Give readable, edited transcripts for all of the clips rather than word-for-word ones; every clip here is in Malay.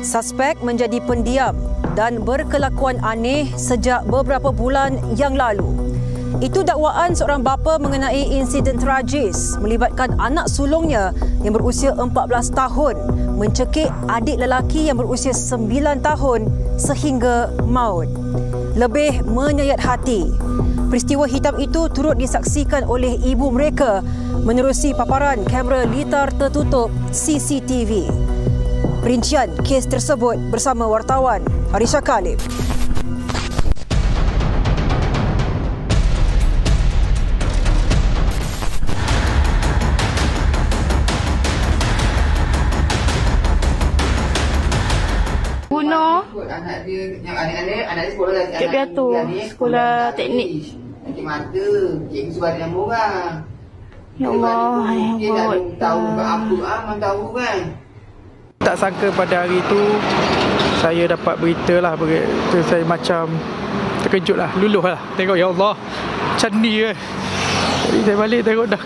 Suspek menjadi pendiam dan berkelakuan aneh sejak beberapa bulan yang lalu. Itu dakwaan seorang bapa mengenai insiden tragis melibatkan anak sulungnya yang berusia 14 tahun mencekik adik lelaki yang berusia 9 tahun sehingga maut. Lebih menyayat hati, peristiwa hitam itu turut disaksikan oleh ibu mereka menerusi paparan kamera litar tertutup CCTV. Rincian kes tersebut bersama wartawan Arisha Khalif. Bunuh anak dia, yang anak dia sekolah lagi. Cik Piatu, sekolah teknik. Cik mata, cikgu suruh ada nama orang. Ya Allah, dia dah tahu apa memang tahu kan. Tak sangka pada hari itu saya dapat berita lah, begitu saya macam terkejut lah, luluh lah. Tengok, ya Allah, macam ni kan. Jadi saya balik tengok dah.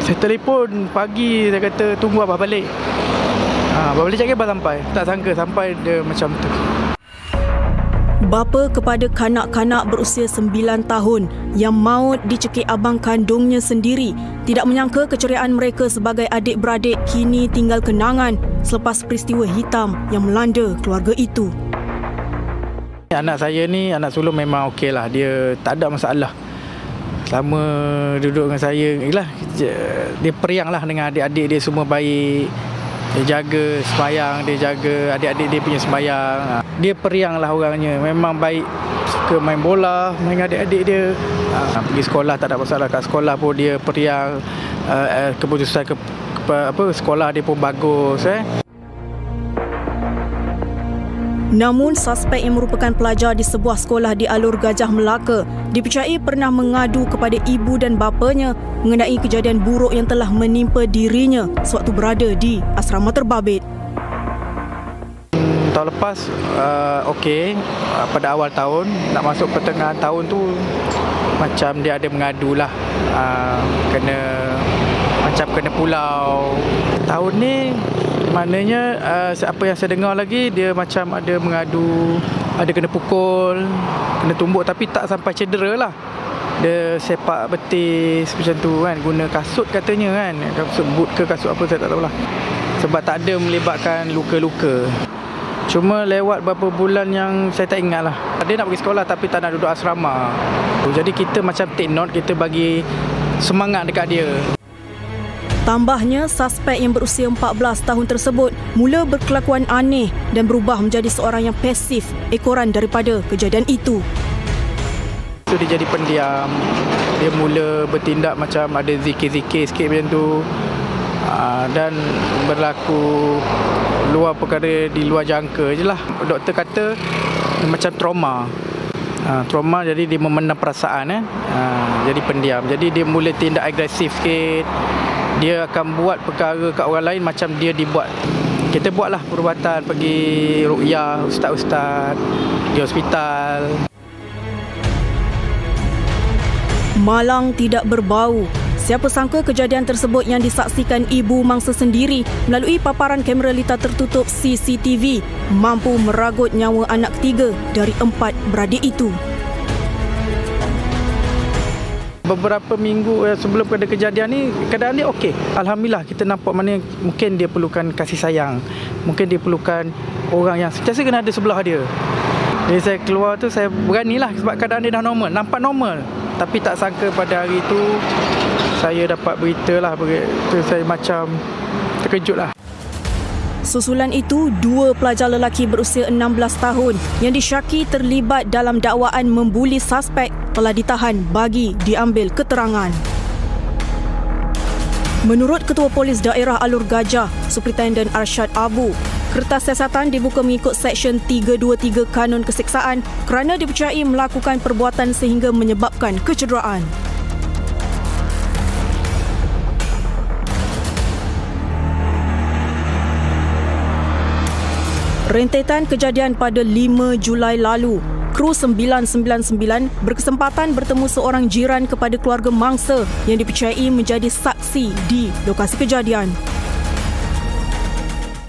Saya telefon pagi, saya kata tunggu abah balik. Abah balik cakap abah sampai. Tak sangka sampai dia macam tu. Bapa kepada kanak-kanak berusia 9 tahun yang maut dicekik abang kandungnya sendiri tidak menyangka keceriaan mereka sebagai adik-beradik kini tinggal kenangan selepas peristiwa hitam yang melanda keluarga itu. Anak saya ni, anak sulung memang okey lah. Dia tak ada masalah. Selama duduk dengan saya, dia periang lah dengan adik-adik dia, semua baik. Dia jaga sembahyang, dia jaga adik-adik dia punya sembahyang. Dia periang lah orangnya, memang baik. Suka main bola, main adik-adik dia. Pergi sekolah tak ada masalah, kat sekolah pun dia periang. Keputusan sekolah dia pun bagus. Namun suspek yang merupakan pelajar di sebuah sekolah di Alur Gajah Melaka dipercayai pernah mengadu kepada ibu dan bapanya mengenai kejadian buruk yang telah menimpa dirinya sewaktu berada di asrama terbabit. Tahun lepas okey, pada awal tahun nak masuk pertengahan tahun tu macam dia ada mengadu lah, kena pulau. Tahun ni maknanya apa yang saya dengar lagi, dia macam ada mengadu, ada kena pukul, kena tumbuk, tapi tak sampai cedera lah. Dia sepak betis macam tu kan, guna kasut katanya kan, kasut boot ke kasut apa saya tak tahulah. Sebab tak ada melibatkan luka-luka. Cuma lewat beberapa bulan yang saya tak ingat lah. Dia nak pergi sekolah tapi tak nak duduk asrama. Jadi kita macam take note, kita bagi semangat dekat dia. Tambahnya, suspek yang berusia 14 tahun tersebut mula berkelakuan aneh dan berubah menjadi seorang yang pasif ekoran daripada kejadian itu. Dia jadi pendiam, dia mula bertindak macam ada zikir-zikir sikit macam tu, dan berlaku luar perkara di luar jangka je lah. Doktor kata macam trauma, jadi dia memendam perasaan, jadi pendiam. Jadi dia mula tindak agresif sikit. Dia akan buat perkara kat orang lain macam dia dibuat. Kita buatlah perubatan, pergi ruqyah ustaz-ustaz di hospital. Malang tidak berbau. Siapa sangka kejadian tersebut yang disaksikan ibu mangsa sendiri melalui paparan kamera litar tertutup CCTV mampu meragut nyawa anak ketiga dari 4 beradik itu. Beberapa minggu sebelum pada kejadian ni, keadaan dia okey. Alhamdulillah, kita nampak mana mungkin dia perlukan kasih sayang. Mungkin dia perlukan orang yang sentiasa kena ada sebelah dia. Jadi saya keluar tu, saya beranilah sebab keadaan dia dah normal, nampak normal. Tapi tak sangka pada hari tu saya dapat berita lah, begitu saya macam terkejut lah. Susulan itu, 2 pelajar lelaki berusia 16 tahun yang disyaki terlibat dalam dakwaan membuli suspek telah ditahan bagi diambil keterangan. Menurut Ketua Polis Daerah Alur Gajah, Superintendent Arsyad Abu, kertas siasatan dibuka mengikut Seksyen 323 Kanun Keseksaan kerana dipercayai melakukan perbuatan sehingga menyebabkan kecederaan. Rentetan kejadian pada 5 Julai lalu, kru 999 berkesempatan bertemu seorang jiran kepada keluarga mangsa yang dipercayai menjadi saksi di lokasi kejadian.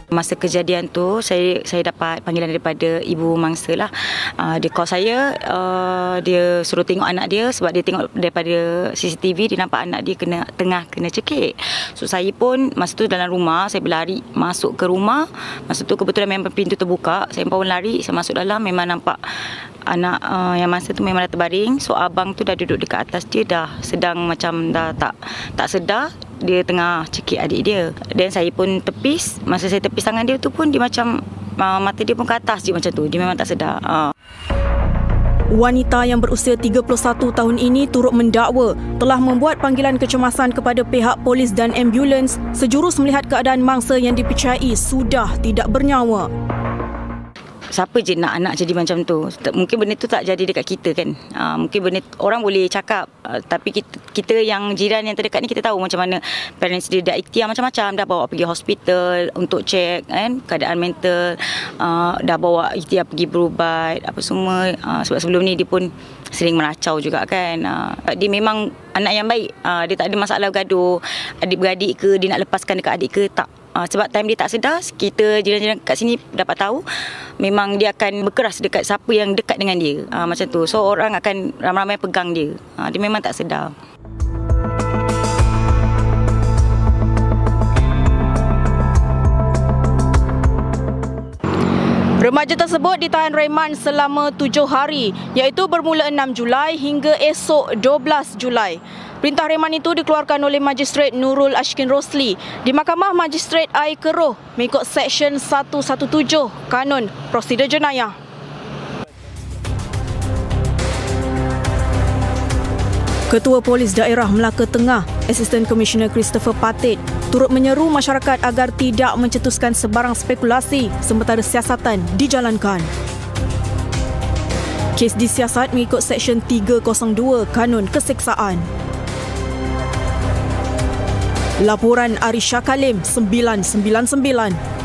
Masa kejadian tu saya dapat panggilan daripada ibu mangsa lah. Dia call saya, dia suruh tengok anak dia sebab dia tengok daripada CCTV dia nampak anak dia tengah kena cekik. So saya pun masa tu dalam rumah, saya berlari masuk ke rumah. Masa tu kebetulan memang pintu terbuka, saya pun lari, saya masuk dalam memang nampak anak yang masa tu memang dah terbaring. So abang tu dah duduk dekat atas dia, dah sedang macam dah tak sedar. Dia tengah cekik adik dia. Dan saya pun tepis. Masa saya tepis tangan dia tu pun dia macam mata dia pun ke atas je macam tu. Dia memang tak sedar. Wanita yang berusia 31 tahun ini turut mendakwa telah membuat panggilan kecemasan kepada pihak polis dan ambulans sejurus melihat keadaan mangsa yang dipercayai sudah tidak bernyawa. Siapa je nak anak jadi macam tu? Mungkin benda tu tak jadi dekat kita kan. Mungkin benda orang boleh cakap, tapi kita yang jiran yang terdekat ni kita tahu macam mana parents dia dah ikhtiar macam-macam, dah bawa pergi hospital untuk cek kan keadaan mental, dah bawa ikhtiar pergi berubat apa semua, sebab sebelum ni dia pun sering meracau juga kan. Dia memang anak yang baik, dia tak ada masalah gaduh adik-beradik ke, dia nak lepaskan dekat adik ke, tak. Sebab time dia tak sedar, kita jiran-jiran kat sini dapat tahu memang dia akan berkeras dekat siapa yang dekat dengan dia, macam tu. So orang akan ramai-ramai pegang dia. Dia memang tak sedar. Remaja tersebut ditahan reman selama 7 hari, iaitu bermula 6 Julai hingga esok 12 Julai. Perintah reman itu dikeluarkan oleh Magistrate Nurul Ashkin Rosli di Mahkamah Magistrate Air Keroh mengikut Seksyen 117 Kanun Prosedur Jenayah. Ketua Polis Daerah Melaka Tengah, Assistant Commissioner Christopher Patit, turut menyeru masyarakat agar tidak mencetuskan sebarang spekulasi sementara siasatan dijalankan. Kes disiasat mengikut Seksyen 302 Kanun Keseksaan. Laporan Arisha Kalim 999.